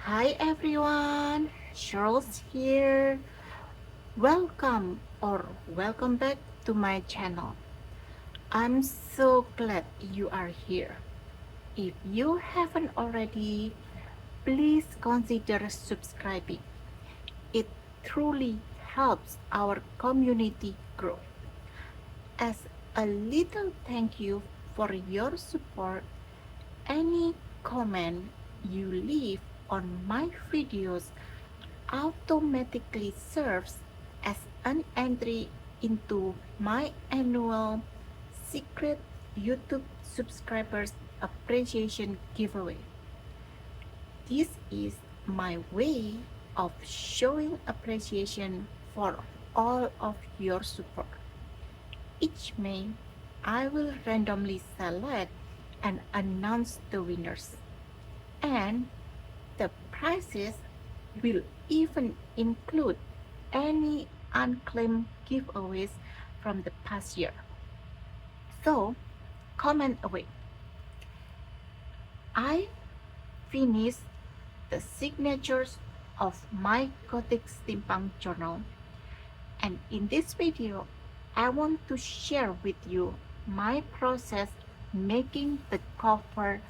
Hi everyone, Sherls here. Welcome back to my channel. I'm so glad you are here. If you haven't already, please consider subscribing. It truly helps our community grow. As a little thank you for your support, any comment you leave on my videos automatically serves as an entry into my annual secret YouTube subscribers appreciation giveaway. This is my way of showing appreciation for all of your support. Each May, I will randomly select and announce the winners, and the prizes will even include any unclaimed giveaways from the past year. So, comment away. I finished the signatures of my Gothic Steampunk journal, and in this video, I want to share with you my process making the cover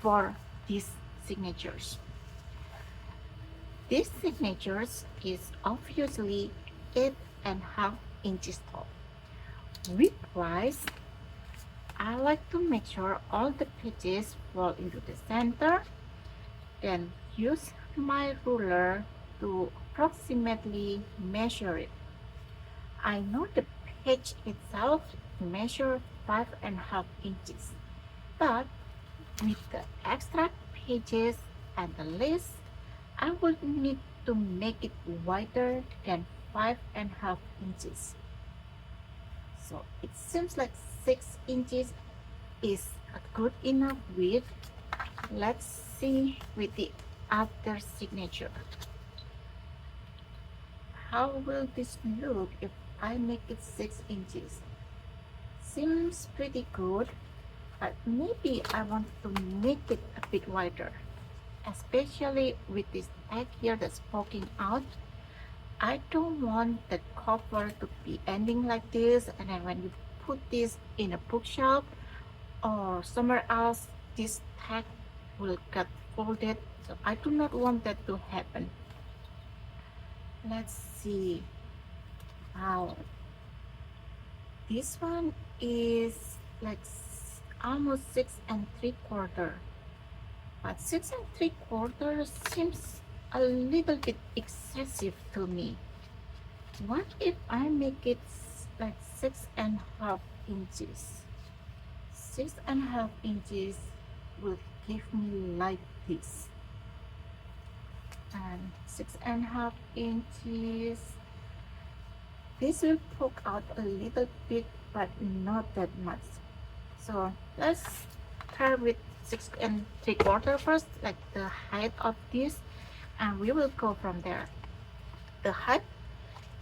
for these signatures. These signatures is obviously 8.5 inches tall. Width-wise, I like to make sure all the pages fall into the center, then use my ruler to approximately measure it. I know the page itself measures 5.5 inches, but with the extra pages and the list, I will need to make it wider than 5.5 inches. So it seems like 6 inches is a good enough width. Let's see with the other signature. How will this look if I make it 6 inches? Seems pretty good, but maybe I want to make it a bit wider, especially with this tag here that's poking out. I don't want the cover to be ending like this, and then when you put this in a bookshelf or somewhere else, this tag will get folded. So I do not want that to happen. Let's see. Wow, this one is like almost 6 3/4, but 6 3/4 seems a little bit excessive to me. What if I make it like 6.5 inches? 6.5 inches will give me like this, and 6.5 inches. This will poke out a little bit, but not that much. So let's try with 6 3/4 first, like the height of this, and we will go from there. The height,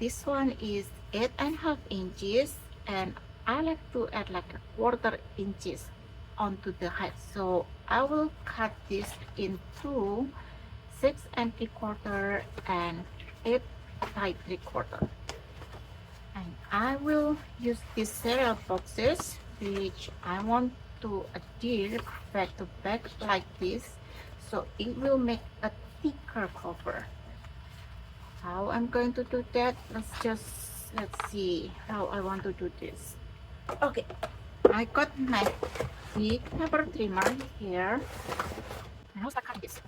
this one is 8.5 inches, and I like to add like a 1/4 inches onto the height. So I will cut this into 6 3/4 and 8 5/3, and I will use these cereal boxes which I want to adhere back to back like this, so it will make a thicker cover. How I'm going to do that, let's see how I want to do this. Okay, I got my big paper trimmer here, and I'll start cutting this.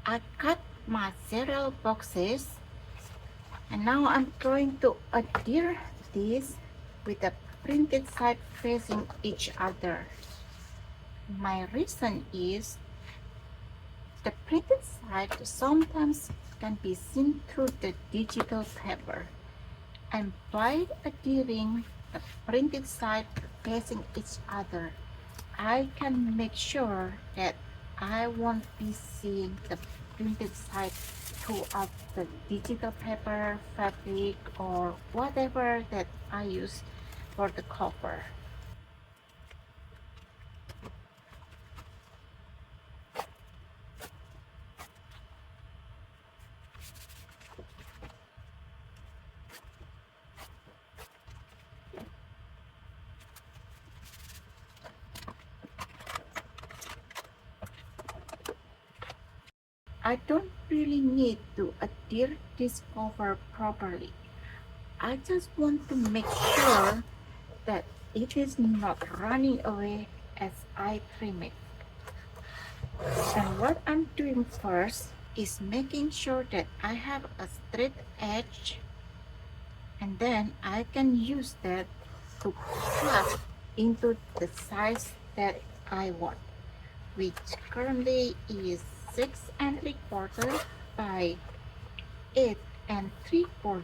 I cut my cereal boxes, and now I'm going to adhere this with the printed side facing each other. My reason is The printed side sometimes can be seen through the digital paper, and by adhering the printed side facing each other, I can make sure that I won't be seeing the printed side throughout the digital paper, fabric, or whatever that I use for the cover. I don't really need to adhere this cover properly. I just want to make sure that it is not running away as I trim it. And what I'm doing first is making sure that I have a straight edge, and then I can use that to cut into the size that I want, which currently is 6 3/4 by 8 3/4.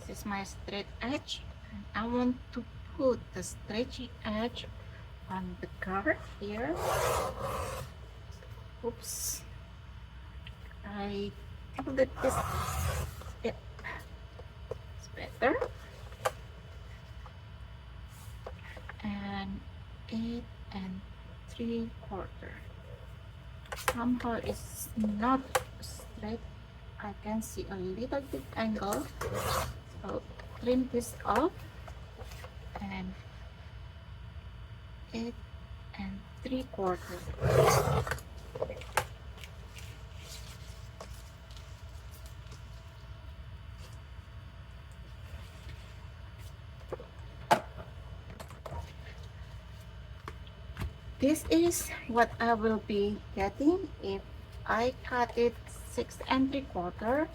This is my straight edge, and I want to put the stretchy edge on the card here. Oops, I think that this is better. And 8 3/4. Somehow it's not straight. I can see a little bit angle, so trim this off, and 8 3/4. This is what I will be getting if I cut it 6 3/4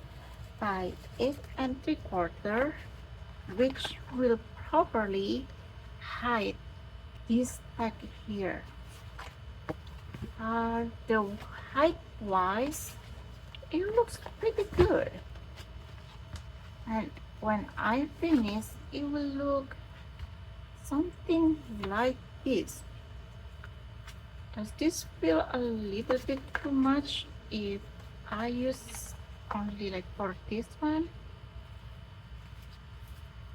by 8 3/4, which will properly hide this tag here. The height wise, it looks pretty good, and when I finish, it will look something like this. Does this feel a little bit too much if I use only like for this one?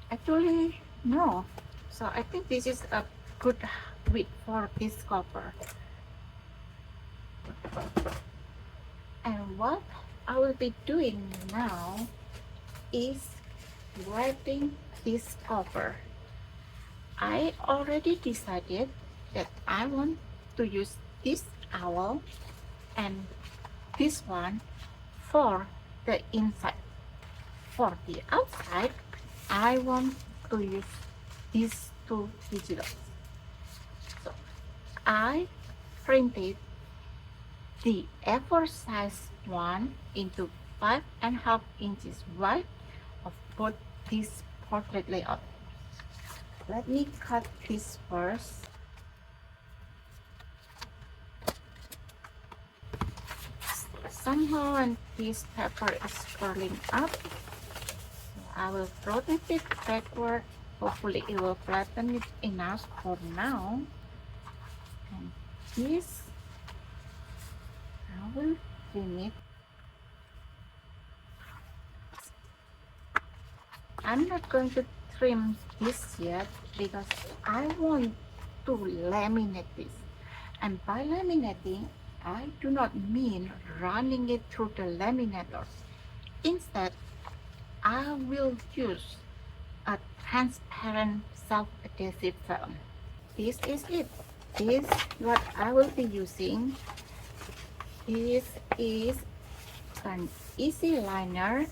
Actually, no. So I think this is a good width for this cover. And what I will be doing now is writing this cover. I already decided that I want to use this owl and this one for the inside. For the outside, I want to use these two digitals. So I printed the A4 size one into 5.5 inches wide of both this portrait layout. Let me cut this first. Somehow when this paper is curling up, so I will rotate it backward. Hopefully it will flatten it enough for now. And this, I will trim it. I'm not going to trim this yet because I want to laminate this. And by laminating, I do not mean running it through the laminator. Instead, I will use a transparent self-adhesive film. This is it. This is what I will be using. This is an easy liner,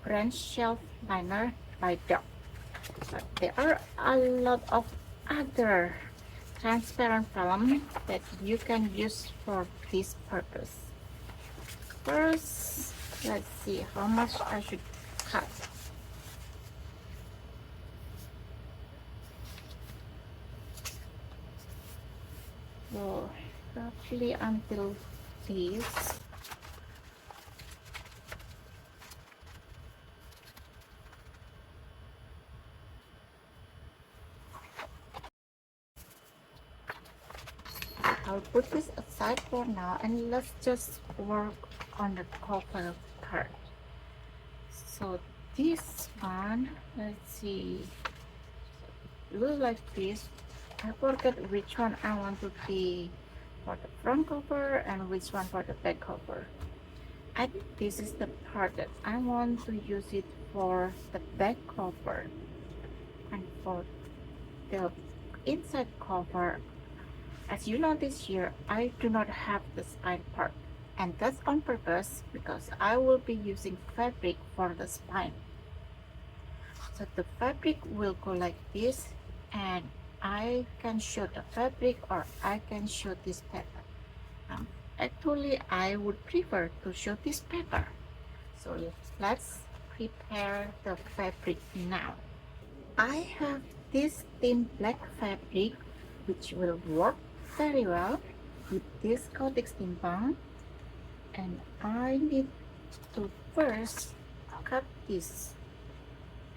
brand shelf liner by Dell. But there are a lot of other transparent film that you can use for this purpose. First, let's see how much I should cut. So roughly until this. I'll put this aside for now and let's just work on the cover part. So this one, let's see, look like this. I forgot which one I want to be for the front cover and which one for the back cover. I think this is the part that I want to use it for the back cover, and for the inside cover, as you notice here, I do not have the spine part, and that's on purpose because I will be using fabric for the spine. So the fabric will go like this, and I can show the fabric or I can show this paper. Actually, I would prefer to show this paper. So let's prepare the fabric now. I have this thin black fabric which will work very well with this Gothic Steampunk, and I need to first cut this.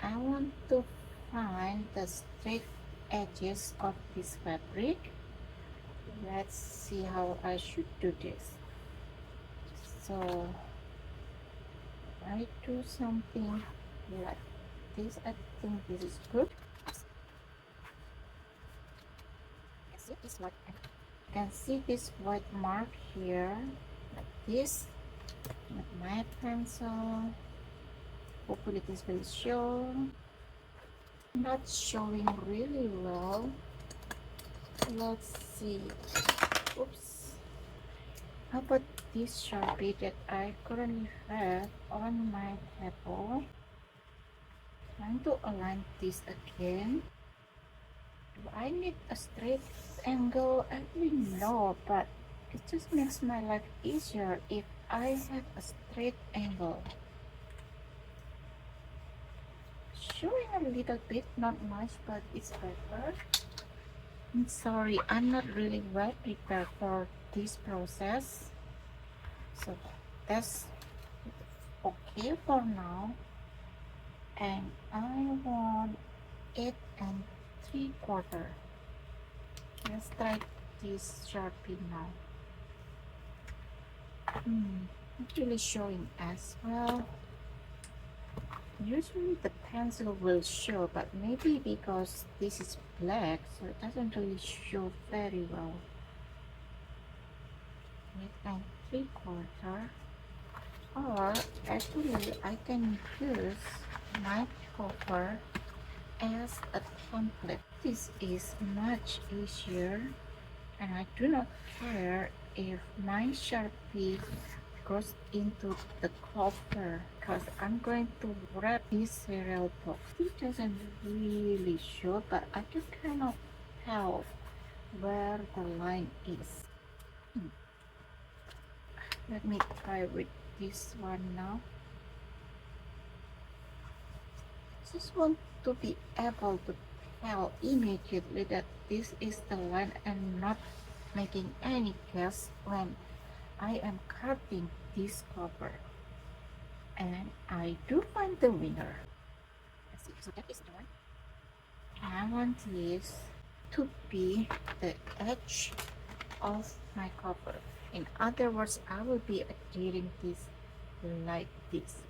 I want to find the straight edges of this fabric. Let's see how I should do this. So I do something like this. I think this is good. You can see this white mark here, like this, with my pencil. Hopefully this will show. Not showing really well. Let's see. Oops. How about this Sharpie that I currently have on my table? Trying to align this again. Do I need a straight angle? I really know, but it just makes my life easier if I have a straight angle. Showing a little bit, not much, but it's better. I'm sorry, I'm not really well prepared for this process. So that's okay for now. And I want 8 3/4. Let's try this Sharpie now. Not really showing as well. Usually the pencil will show, but maybe because this is black, so it doesn't really show very well. 8 3/4. Or actually I can use my cover as a template. This is much easier, and I do not care if my Sharpie goes into the cover because I'm going to wrap this cereal box. It doesn't really show, but I can kind of tell where the line is. Let me try with this one now. Just want to be able to tell immediately that this is the line and not making any guess when I am cutting this cover. And I do find the winner. Let's see, so that is the one. And I want this to be the edge of my cover. In other words, I will be adhering this like this.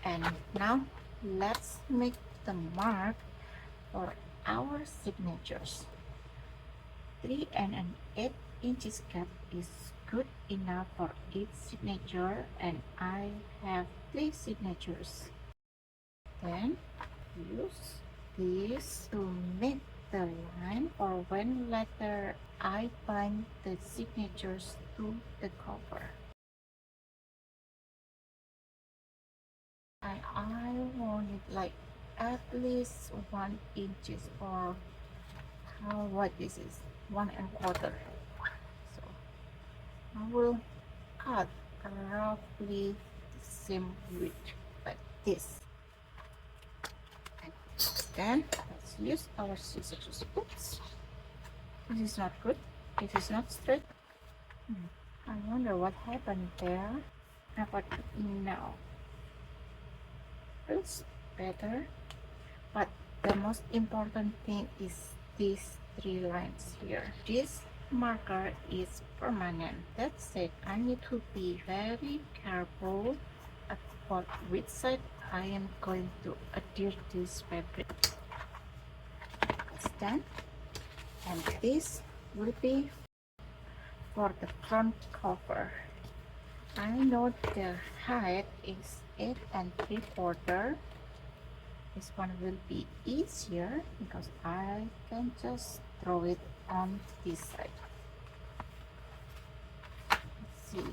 And now let's make the mark for our signatures. 3 1/8 gap is good enough for each signature, and I have 3 signatures. Then use this to make the line for when later I bind the signatures to the cover. And I want it like at least 1 inch, or how what this is, 1 1/4. So I will cut roughly the same width like this. And then let's use our scissors. Oops. This is not good. This is not straight. I wonder what happened there. How about now? Feels better. But the most important thing is these three lines here. This marker is permanent. That's it. I need to be very careful about which side I am going to adhere this fabric. It's done. And this will be for the front cover. I know the height is 8 3/4. This one will be easier because I can just throw it on this side. Let's see.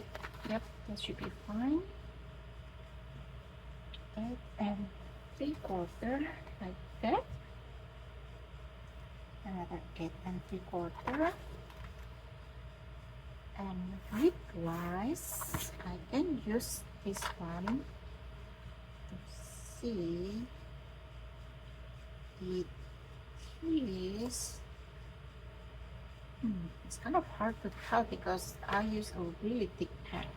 Yep, that should be fine. 8 3/4 like that. Another 8 3/4. And width-wise, I can use this one to see it is. It's kind of hard to tell because I use a really thick pen,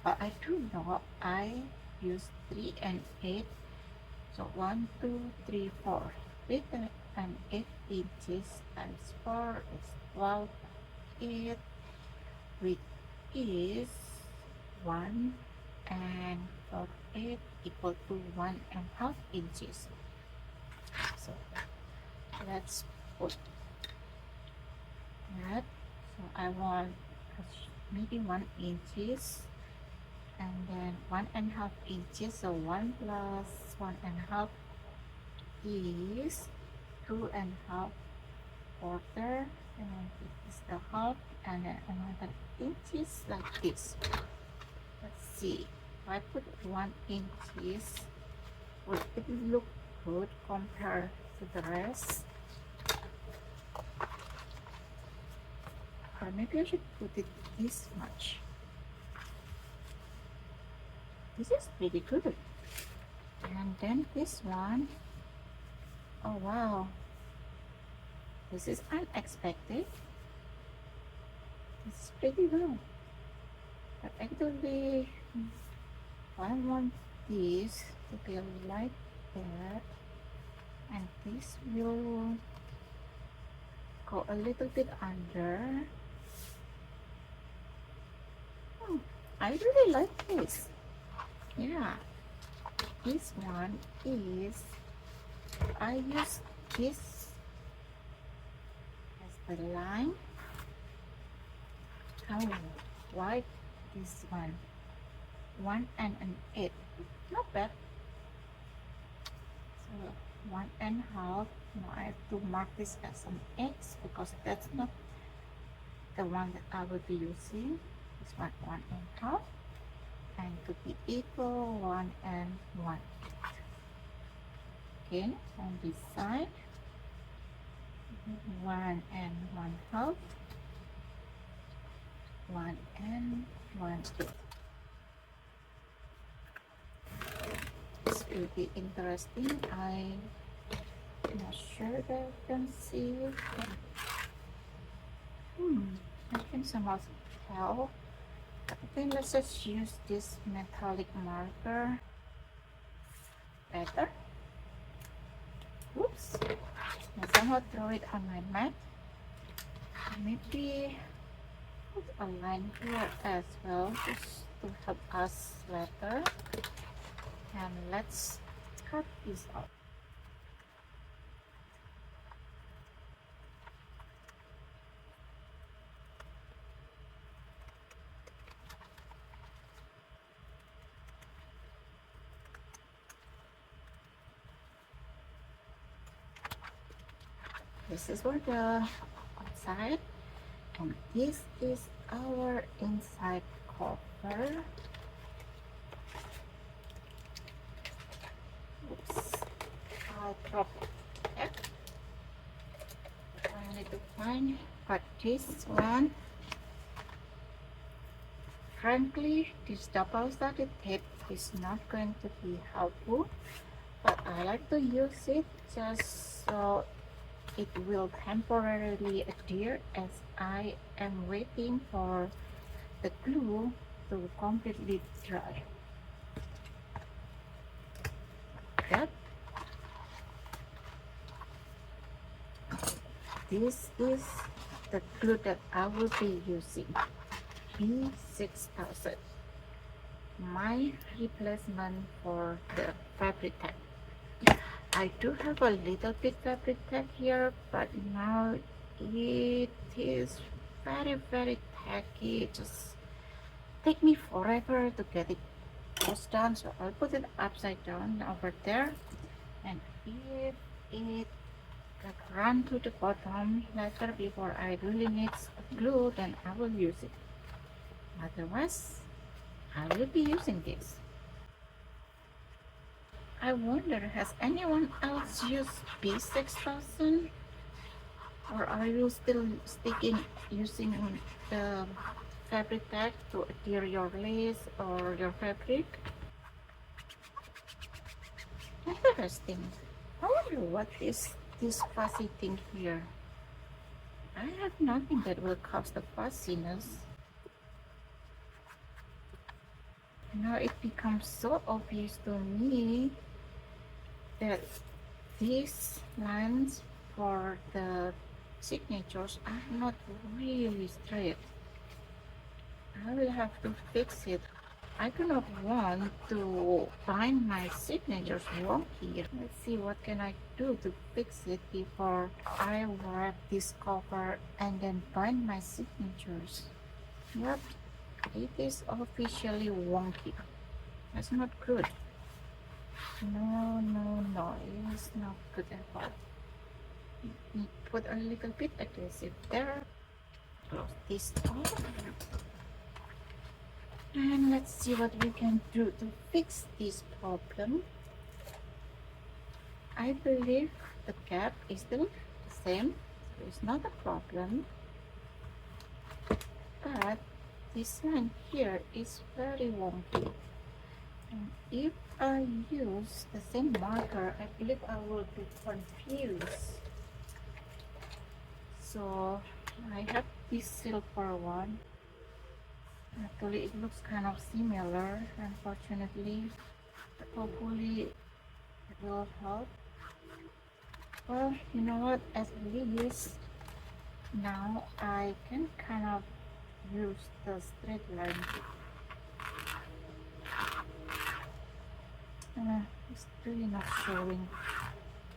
but I do know I use 3 and 8. So 1, 2, 3, 4. With an 8 inches times 4 is 12. 8. Width is 1 and 8 equal to 1.5 inches. So let's put that. So I want maybe 1 inches and then 1.5 inches. So 1 plus 1.5 is 2.5 quarter, and this is the half, and then another inches like this. Let's see. If I put 1 inches, will it look good compared to the rest? Or maybe I should put it this much. This is pretty good. And then this one, oh wow, this is unexpected. It's pretty low. But actually, I want this to be like that, and this will go a little bit under. I really like this. Yeah, this one is, I use this as the line. Oh, why this one? 1 and an 8. Not bad. So 1.5. Now I have to mark this as an X because that's not the one that I will be using. This one 1.5, and to be equal 1 and 1. Okay, on this side 1 and 1/2, 1 and 1/8. This will be interesting. I'm not sure that I can see it. I can somehow tell. I think let's just use this metallic marker better. Oops. I somehow throw it on my mat. Maybe put a line here as well, just to help us later. And let's cut this out. This is for the outside, and this is our inside cover. Oops, I dropped it. I need to find, but this one, frankly, this double-sided tape is not going to be helpful, but I like to use it just so it will temporarily adhere as I am waiting for the glue to completely dry. That this is the glue that I will be using, B6000, my replacement for the fabric tag. I do have a little bit fabric tag here, but now it is very tacky. Just take me forever to get it closed down, so I'll put it upside down over there, and if it like run to the bottom later before I really need glue, then I will use it. Otherwise, I will be using this. I wonder, has anyone else used B6000? Or are you still using the fabric tag to adhere your lace or your fabric? Interesting. I wonder what is this fuzzy thing here. I have nothing that will cause the fuzziness. Now it becomes so obvious to me that these lines for the signatures are not really straight. I will have to fix it. I do not want to bind my signatures wonky. Let's see what can I do to fix it before I wrap this cover and then bind my signatures. Yep, it is officially wonky. That's not good. No, it is not good at all. Put a little bit adhesive there. Close this off. And let's see what we can do to fix this problem. I believe the gap is still the same, so it's not a problem. But this line here is very wonky. And if I use the same marker, I believe I will be confused. So I have this silver one. Actually, it looks kind of similar, unfortunately. Hopefully, it will help. Well, you know what? As it is, now I can kind of use the straight line. It's really not showing.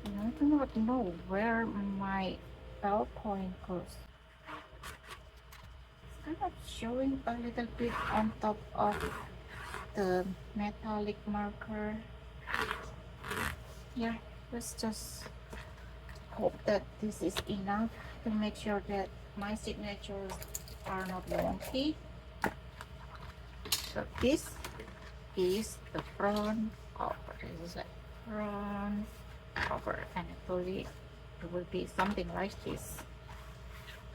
I do not know where my bell point goes. Kind of showing a little bit on top of the metallic marker. Yeah, let's just hope that this is enough to make sure that my signatures are not wonky. So this is the front cover. This is a front cover, and actually it will be something like this.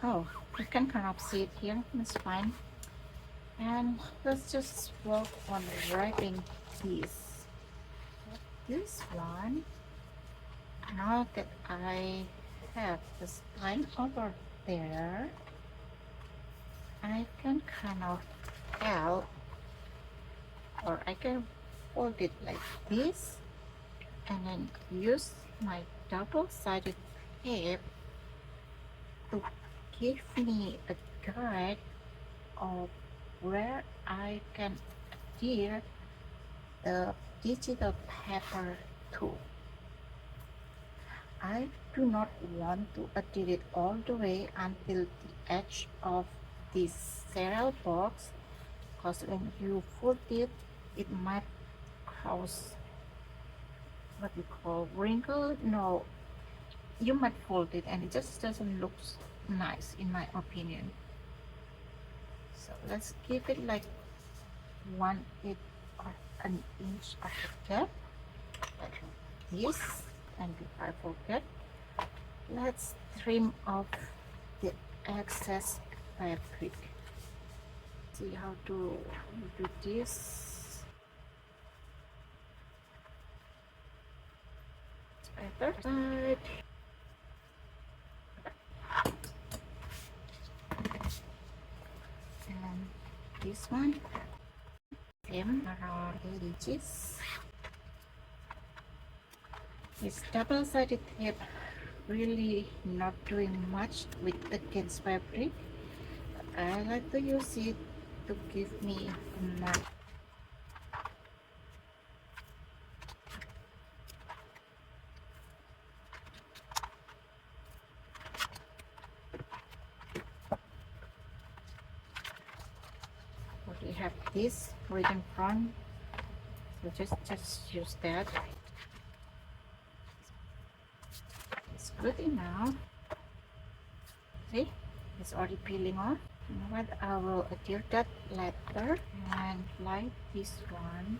Oh, you can kind of see it here. That's fine. And let's just work on wrapping this. This one, now that I have the spine over there, I can kind of help, or I can fold it like this and then use my double-sided tape to give me a guide of where I can adhere the digital paper to. I do not want to adhere it all the way until the edge of this cereal box, because when you fold it, it might cause what we call wrinkle. No, you might fold it and it just doesn't look nice, in my opinion. So let's give it like 1/8 of an inch of the gap like this. And before I forget, let's trim off the excess fabric. See how to do this. Other side. one. Same around 8 inches. This double-sided tape really not doing much with the against fabric. I like to use it to give me a mark. We have this written front, so just use that. It's good enough. See, it's already peeling off. You know what? I will adhere that letter and like this one,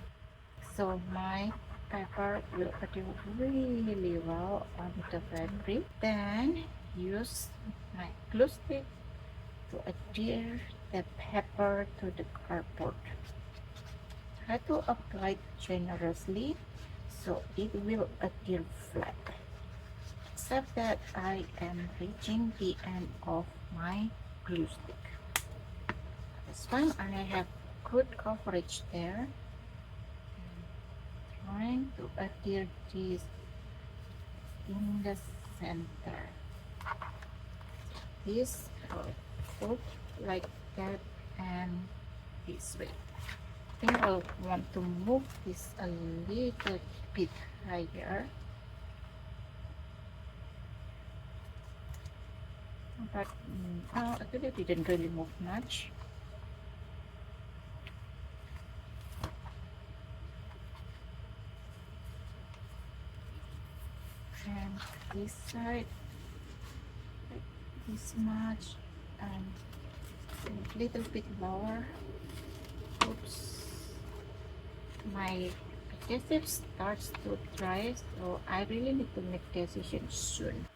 so my paper will adhere really well on the fabric. Then use my glue stick to adhere the paper to the cardboard. Try to apply generously so it will adhere flat. Except that I am reaching the end of my glue stick. That's fine, and I have good coverage there. I'm trying to adhere this in the center. This will like that and this way. I think I'll want to move this a little bit higher, but actually I didn't really move much. And this side like this much, and a little bit lower. Oops, my adhesive starts to dry, so I really need to make decision soon.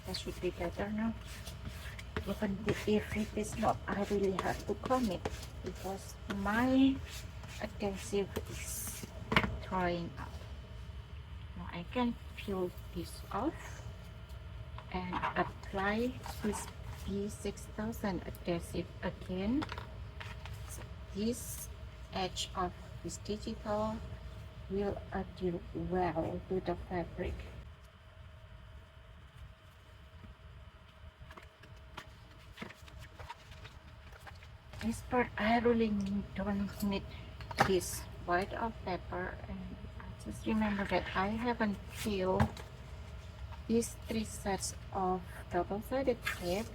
That should be better now. Even if it is not, I really have to commit because my adhesive is drying out. Now I can peel this off and apply this B6000 adhesive again. So this edge of this digital will adhere well to the fabric. This part I really don't need this white of paper, and I just remember that I haven't peeled these 3 sets of double-sided tape.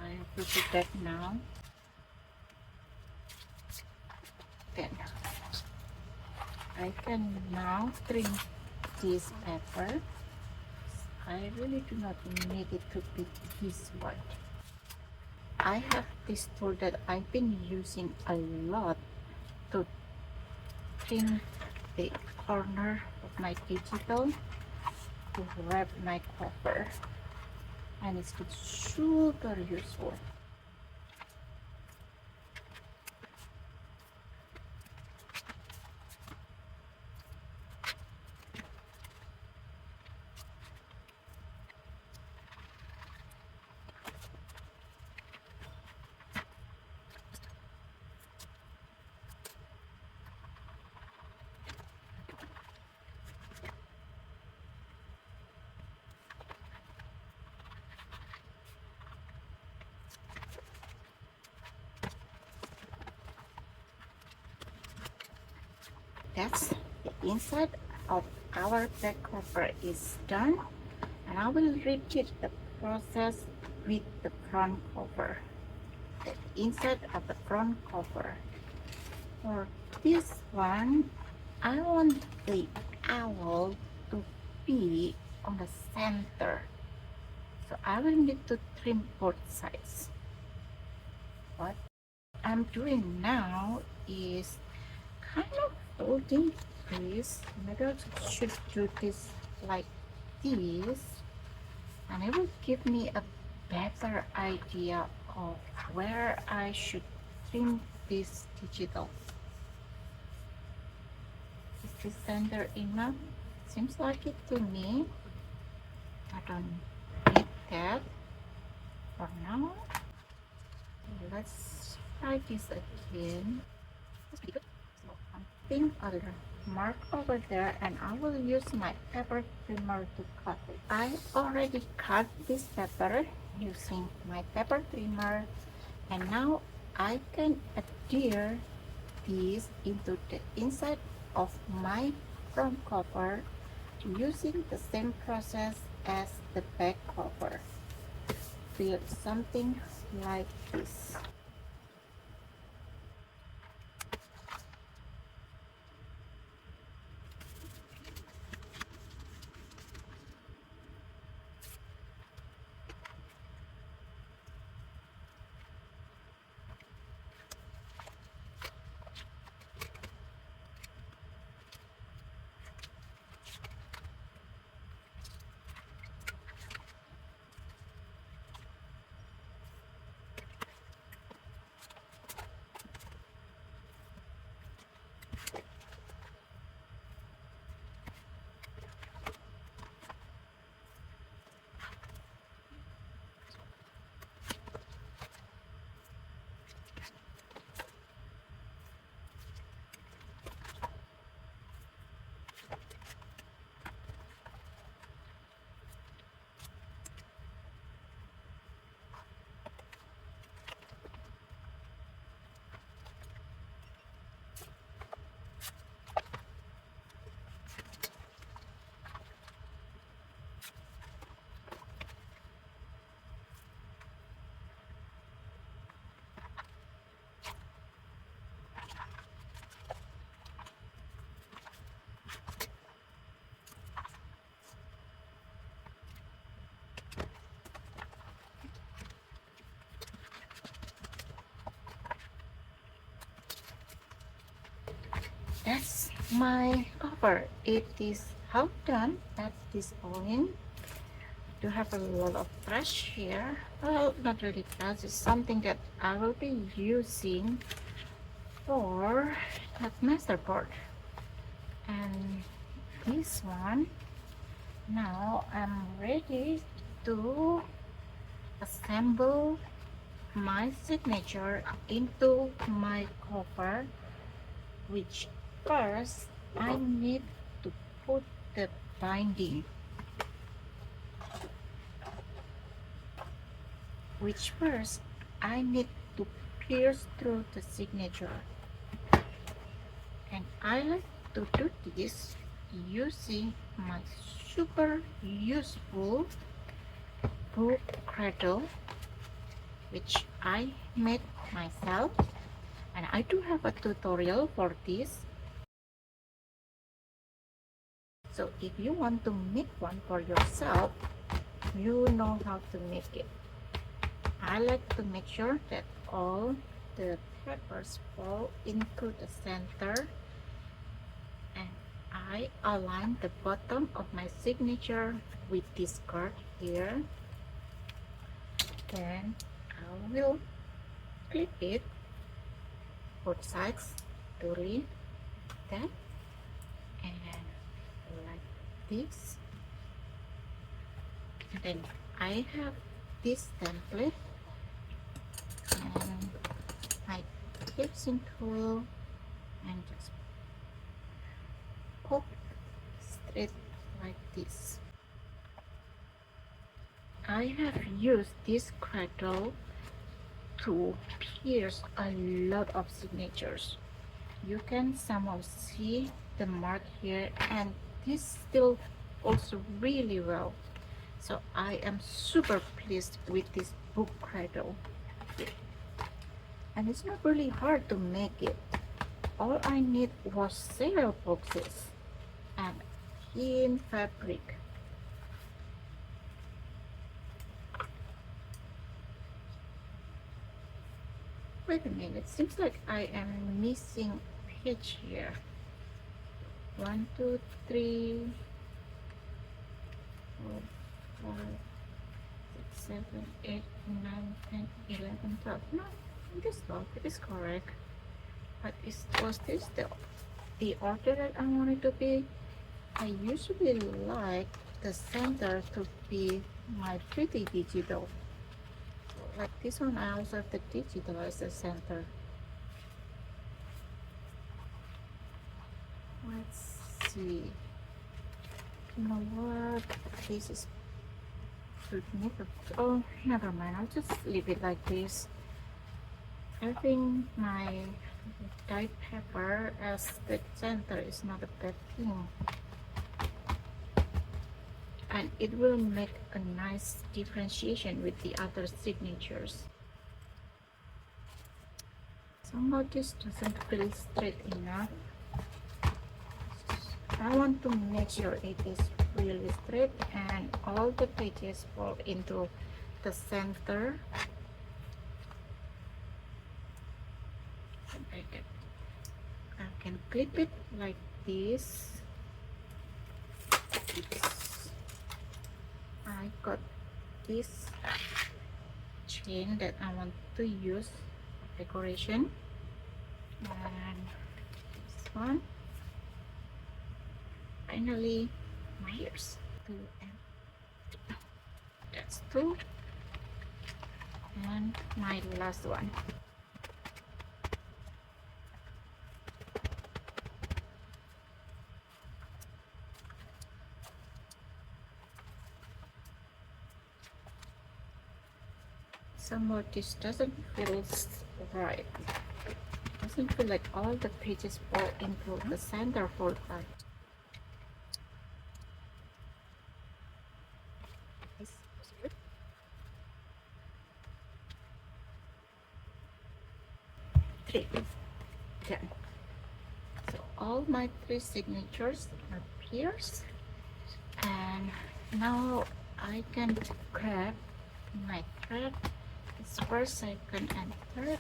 I have to do that now. Then I can now trim this paper. I really do not need it to be this white. I have this tool that I've been using a lot to trim the corner of my digital to wrap my cover, and it's super useful. That's the inside of our back cover is done, and I will repeat the process with the front cover. The inside of the front cover. For this one, I want the owl to be on the center, so I will need to trim both sides. What I'm doing now is kind of folding this. Maybe I should do this like this, and it will give me a better idea of where I should trim this digital. Is this center enough? Seems like it to me. I don't need that for now. Let's try this again. That's pretty good. So I think I'll mark over there and I will use my pepper trimmer to cut it. I already cut this pepper using my pepper trimmer, and now I can adhere this into the inside of my front cover using the same process as the back cover. Build something like this. That's my cover. It is half done at this point. Do have a lot of trash here. Well, not really trash. It's something that I will be using for that masterboard. And this one, now I'm ready to assemble my signature into my cover, which first I need to put the binding, which first I need to pierce through the signature, and I like to do this using my super useful book cradle, which I made myself, and I do have a tutorial for this. So if you want to make one for yourself, you know how to make it. I like to make sure that all the peppers fall into the center, and I align the bottom of my signature with this card here. Then I will clip it both sides to read that, and like this. And then I have this template and my piercing tool, and just poke straight like this. I have used this cradle to pierce a lot of signatures. You can somehow see the mark here, and this still also really well. So I am super pleased with this book cradle, and it's not really hard to make it. All I need was cereal boxes and thin fabric. Wait a minute, seems like I am missing a page here. 1, 2, 3, 4, 5, 6, 7, 8, 9, 10, 11, 12. No, this 12 is correct. But was this the order that I want it to be? I usually like the center to be my pretty digital. like this one, I also have the digital as the center. Let's see. You know what? This is oh, never mind. I'll just leave it like this. Having my dyed paper as the center is not a bad thing, and it will make a nice differentiation with the other signatures. Somehow this doesn't feel straight enough. I want to make sure it is really straight and all the pages fall into the center. I can clip it like this. I got this chain that I want to use for decoration, and this one. Finally, my ears. That's two, and my last one. Somehow this doesn't feel right. It doesn't feel like all the pages fall into the center fold part. Three. Done. So all my three signatures are pierced, and now I can grab my thread. It's first, second, and third.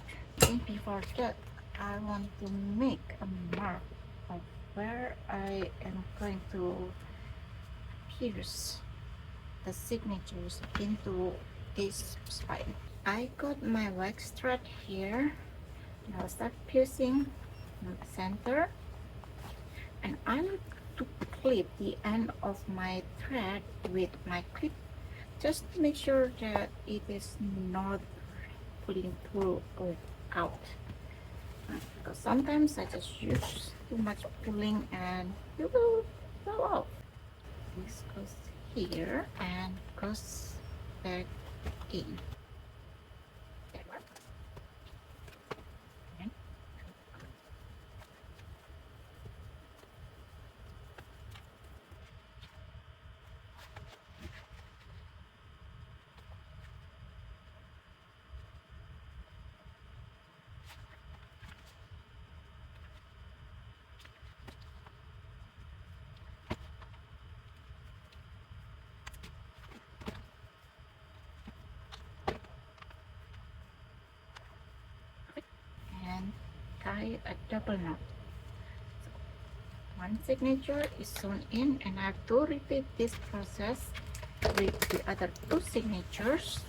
And before that, I want to make a mark of where I am going to pierce the signatures into this spine. I got my wax thread here. Now start piercing the center, and I like to clip the end of my thread with my clip just to make sure that it is not pulling through or out, because sometimes I just use too much pulling and it will fall off. This goes here and goes back in. And tie a double knot. So one signature is sewn in, and I have to repeat this process with the other two signatures.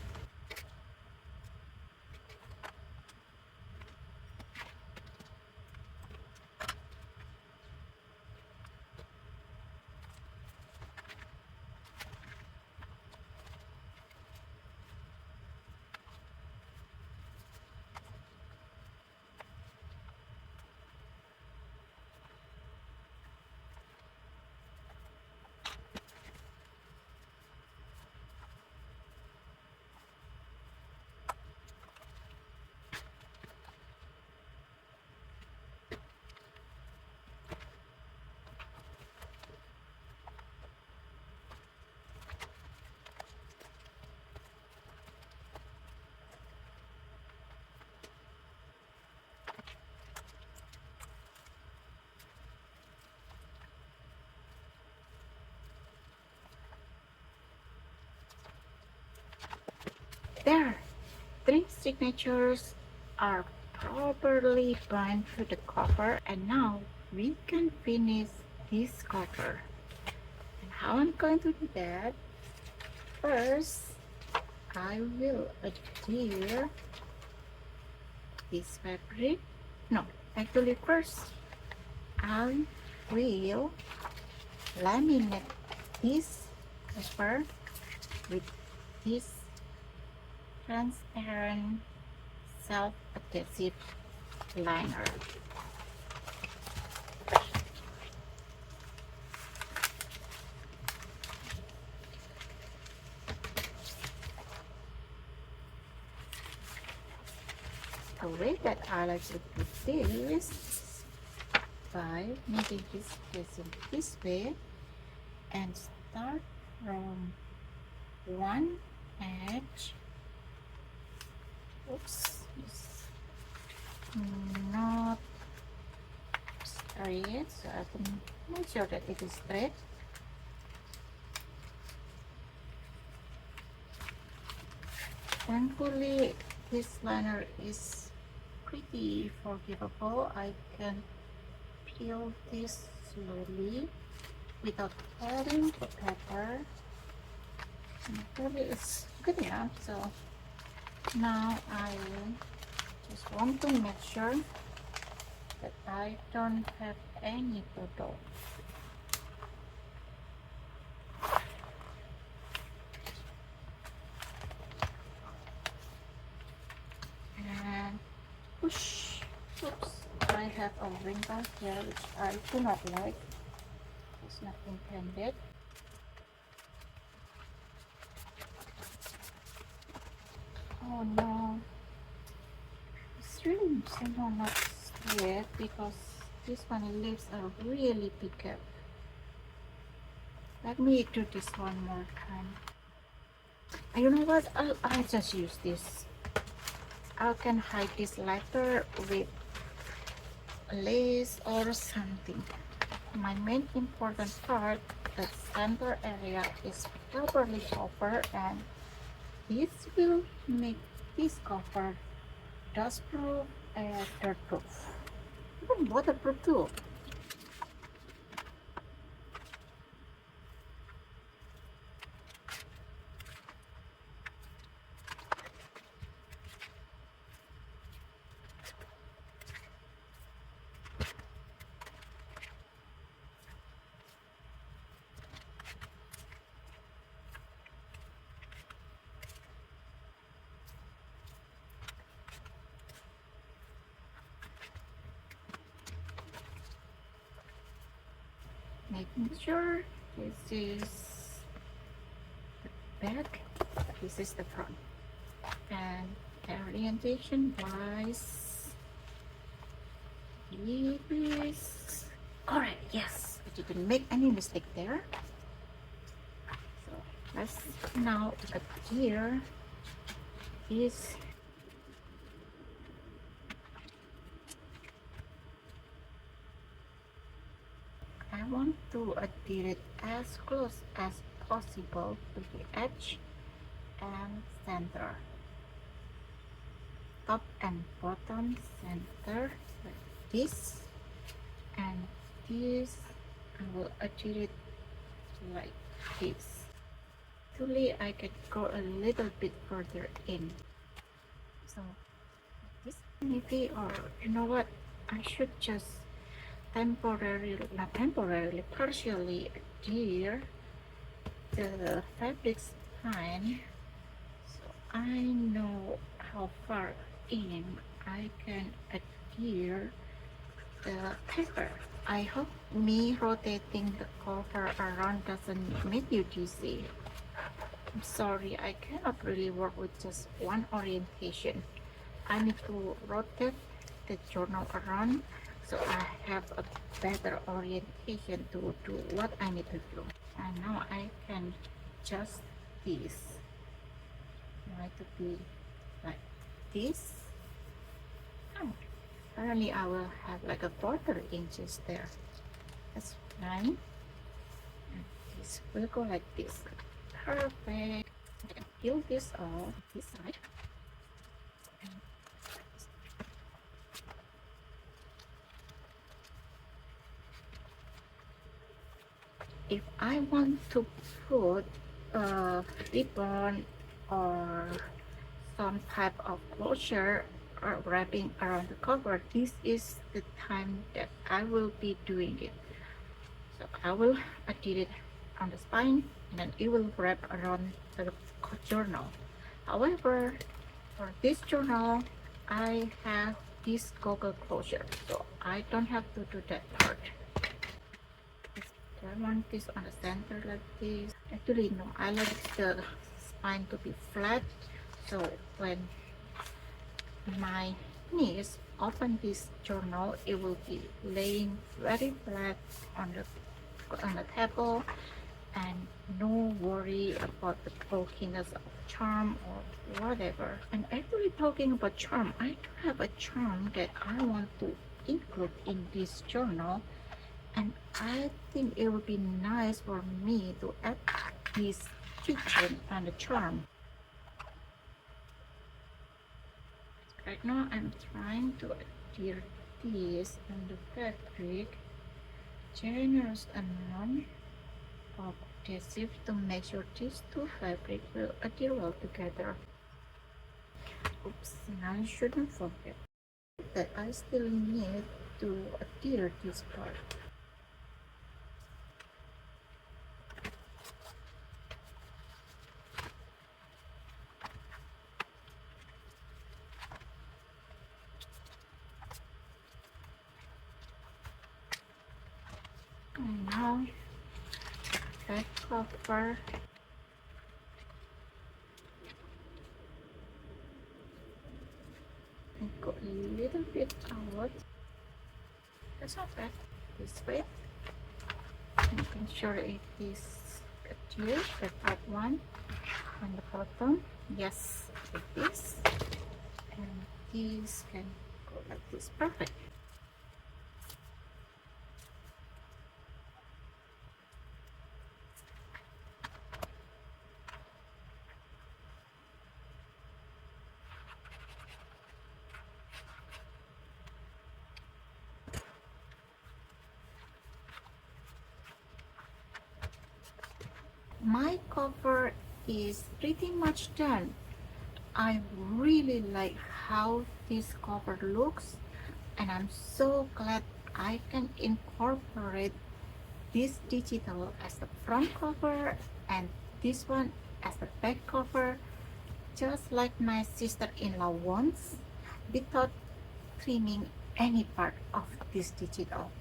There, three signatures are properly bound to the cover, and now we can finish this cover. And how I'm going to do that? First, I will adhere this fabric. No, actually first, I will laminate this paper with this transparent self-adhesive liner. The way that I like to do this by making this casing this way and start from one edge. Oops, it's not straight, so I can make sure that it is straight. Thankfully, this liner is pretty forgivable. I can peel this slowly without adding the pepper. Really, it's good enough. So now I just want to make sure that I don't have any photo. And push. Oops, I have a wrinkle here which I do not like. It's not intended. Oh no, it's really somehow not straight because this one leaves a really big gap. Let me do this one more time. You know what? I'll just use this. I can hide this letter with lace or something. My main important part, the center area, is properly covered, and this will make this cover dustproof and dirtproof, even waterproof too. Making sure this is the back, this is the front, and orientation wise, it is correct. Yes, I didn't make any mistake there. So let's now adhere this. I want to adhere it as close as possible to the edge and center, top and bottom center, like this, and this I will adhere it like this. Actually, I can go a little bit further in. So this maybe, or you know what, I should just not temporarily, partially adhere the fabrics fine, so I know how far in I can adhere the paper. I hope me rotating the cover around doesn't make you dizzy. I'm sorry, I cannot really work with just one orientation. I need to rotate the journal around so I have a better orientation to do what I need to do. And now I can adjust this. I want it to be like this. Oh, apparently I will have like a 1/4 inches there. That's fine. And this will go like this. Perfect. I can peel this off this side. If I want to put a ribbon or some type of closure or wrapping around the cover, this is the time that I will be doing it. So I will adhere it on the spine and then it will wrap around the journal. However, for this journal, I have this Google closure, so I don't have to do that part. I want this on the center like this. Actually, no, I like the spine to be flat, so when my niece open this journal, it will be laying very flat on the table, and no worry about the bulkiness of charm or whatever. And actually, talking about charm, I do have a charm that I want to include in this journal, and I think it would be nice for me to add this feature and the charm. Right now I'm trying to adhere this on the fabric generous amount of adhesive to make sure these two fabrics will adhere well together. Oops, and I shouldn't forget that I still need to adhere this part. And now back cover. And go a little bit out. That's not bad. This way. Making sure it is adhered, the top one and the bottom. Yes, like this. And these can go like this. Perfect. My cover is pretty much done. I really like how this cover looks, and I'm so glad I can incorporate this digital as the front cover and this one as the back cover, just like my sister-in-law wants, without trimming any part of this digital.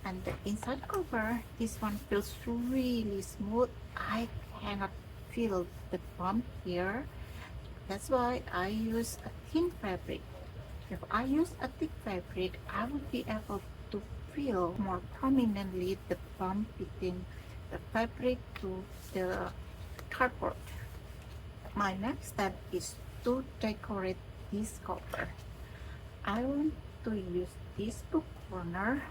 And the inside cover, this one feels really smooth. I cannot feel the bump here. That's why I use a thin fabric. If I use a thick fabric, I would be able to feel more prominently the bump between the fabric to the cardboard. My next step is to decorate this cover. I want to use this book corner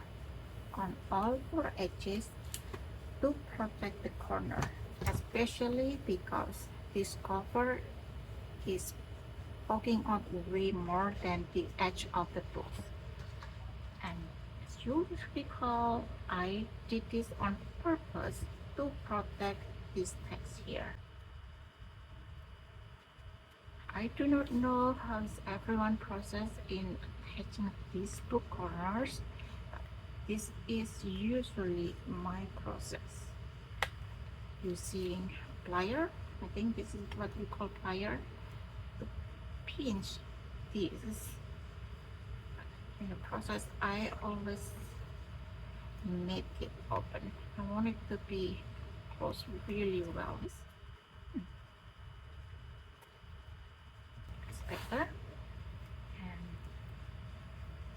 on all four edges to protect the corner, especially because this cover is poking out way more than the edge of the book. And as you recall, I did this on purpose to protect this text here. I do not know how is everyone process in attaching these book corners. This is usually my process. Using plier, I think this is what we call plier, to pinch this. In the process, I always make it open. I want it to be closed really well. It's better. And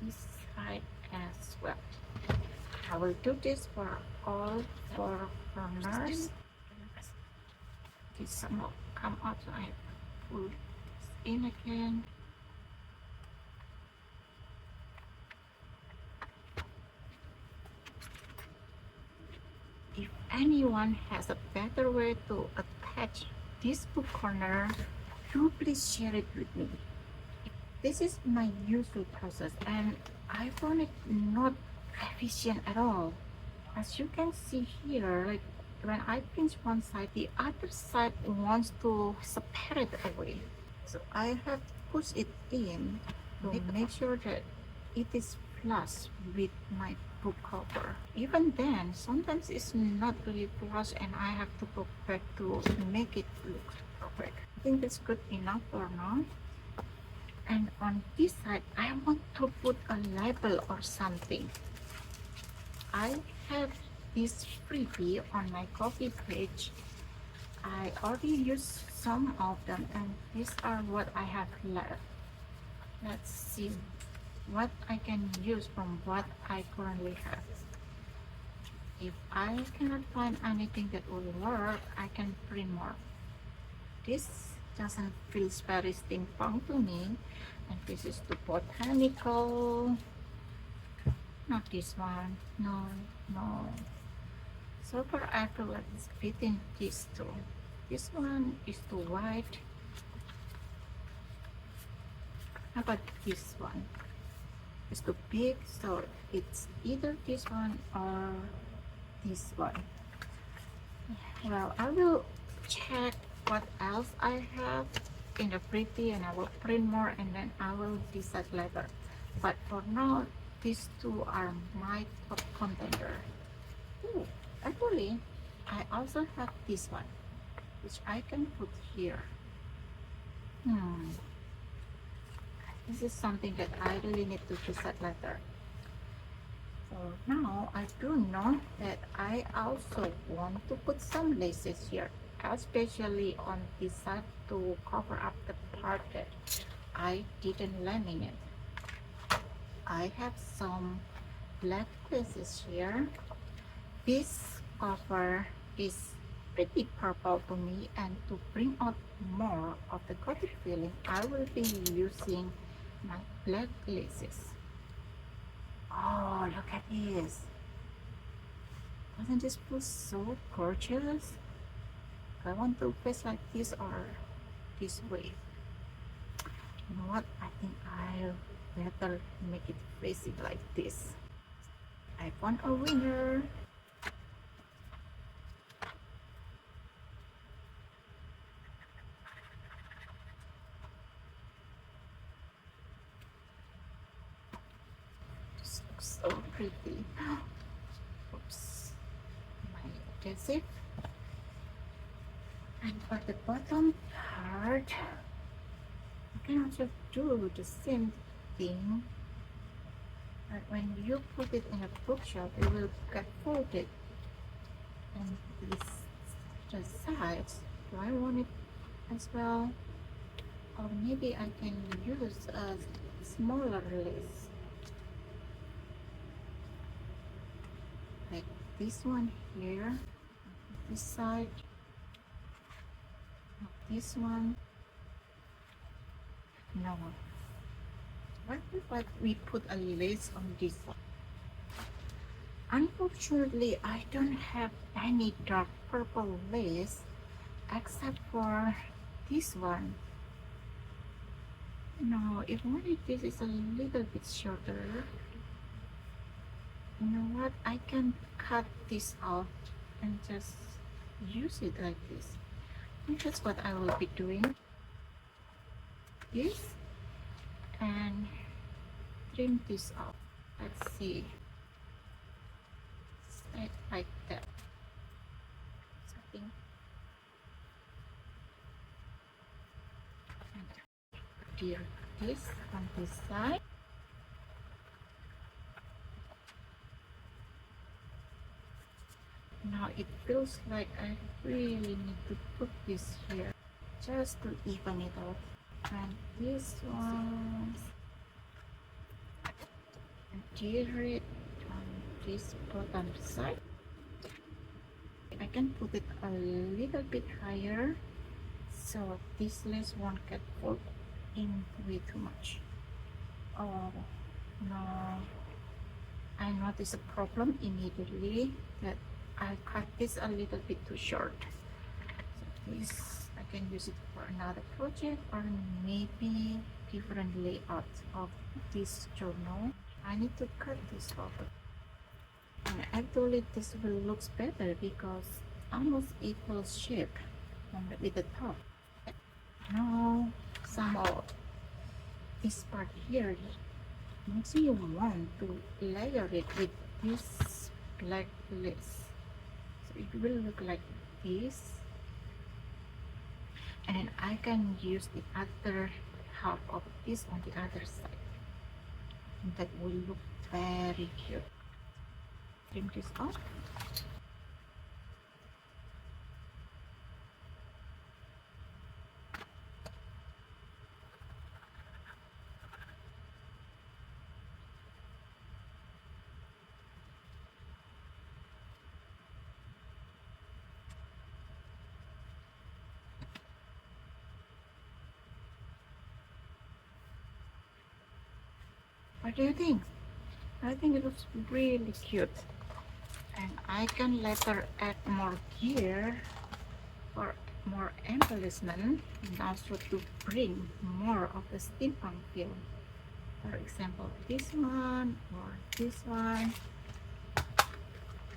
this side as well. I will do this for all four corners. This some will come out, so I have to pull this in again. If anyone has a better way to attach this book corner, do please share it with me. This is my usual process, and I found it not efficient at all. As you can see here, like when I pinch one side, the other side wants to separate away. So I have to push it in to make sure that it is flush with my book cover. Even then, sometimes it's not really flush and I have to go back to make it look perfect. think that's good enough or not. And on this side, I want to put a label or something. I have this freebie on my coffee page. I already used some of them, and these are what I have left. Let's see what I can use from what I currently have. If I cannot find anything that will work, I can print more. This doesn't feel very steampunk to me, and this is too botanical. Not this one. No, no. So far I feel like it's fitting these two. This one is too wide. How about this one? It's too big, so it's either this one or this one. Well, I will check what else I have in the freebie, and I will print more, and then I will decide later. But for now, these two are my top contender. Ooh, actually, I also have this one, which I can put here. This is something that I really need to decide later. So now I do know that I also want to put some laces here, especially on this side to cover up the part that I didn't laminate. I have some black laces here. This cover is pretty purple to me, and to bring out more of the Gothic feeling, I will be using my black laces. Oh, look at this. Doesn't this feel so gorgeous? I want to face like this or this way. You know what? I think I'll better make it facing like this. I found a winner. This looks so pretty. Oops. My adhesive. And for the bottom part, you can also do the same thing, but when you put it in a bookshelf, it will get folded. And this, the sides, do I want it as well? Or maybe I can use a smaller lace, like this one here, this side, this one. No. What if we put a lace on this one? Unfortunately, I don't have any dark purple lace except for this one. No, if only this is a little bit shorter. You know what? I can cut this out and just use it like this. I think that's what I will be doing. This and trim this off. Let's see. Like that. Something. And adhere this on this side. Now it feels like I really need to put this here just to even it out. And this one, adhere it on this bottom side. I can put it a little bit higher so this lace won't get pulled in way too much. Oh no, I noticed a problem immediately that I cut this a little bit too short. So this, I can use it for another project or maybe different layout of this journal. I need to cut this off. And actually this will look better because almost equal shape with the top. Now some of this part here makes me want to layer it with this black lace. So it will look like this. and I can use the other half of this on the other side. That will look very cute. Trim this off. What do you think? I think it looks really cute. And I can later add more gear for more embellishment and also to bring more of the steampunk feel. For example, this one or this one.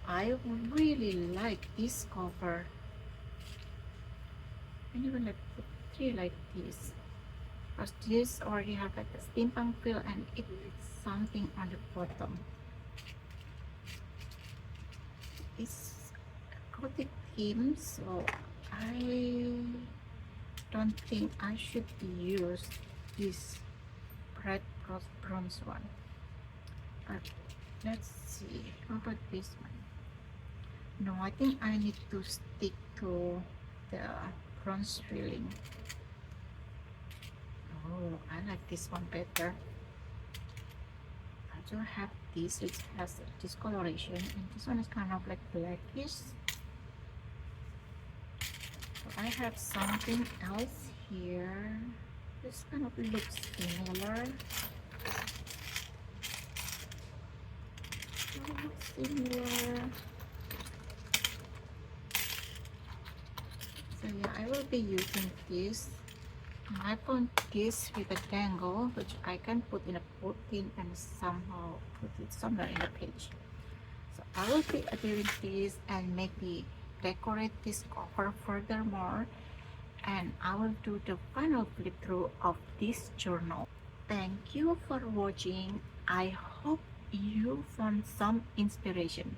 I really like this cover. I'm gonna put three like this. Because this already have like the steampunk feel and it is something on the bottom. It's a Gothic theme, so I don't think I should use this bright bronze one. But let's see. How about this one? No, I think I need to stick to the bronze drilling. Oh, I like this one better. I do have this, which has discoloration, and this one is kind of like blackish. So I have something else here. This kind of looks similar. So yeah, I will be using this. I found this with a dangle, which I can put in a pin and somehow put it somewhere in the page. So I will be adhering this and maybe decorate this cover furthermore, and I will do the final flip through of this journal. Thank you for watching. I hope you found some inspiration.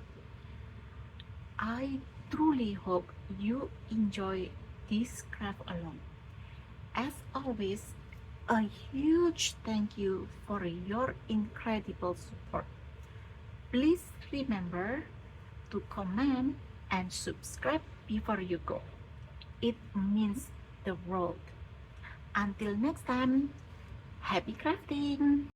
I truly hope you enjoy this craft along. As always, a huge thank you for your incredible support. Please remember to comment and subscribe before you go. It means the world. Until next time, happy crafting!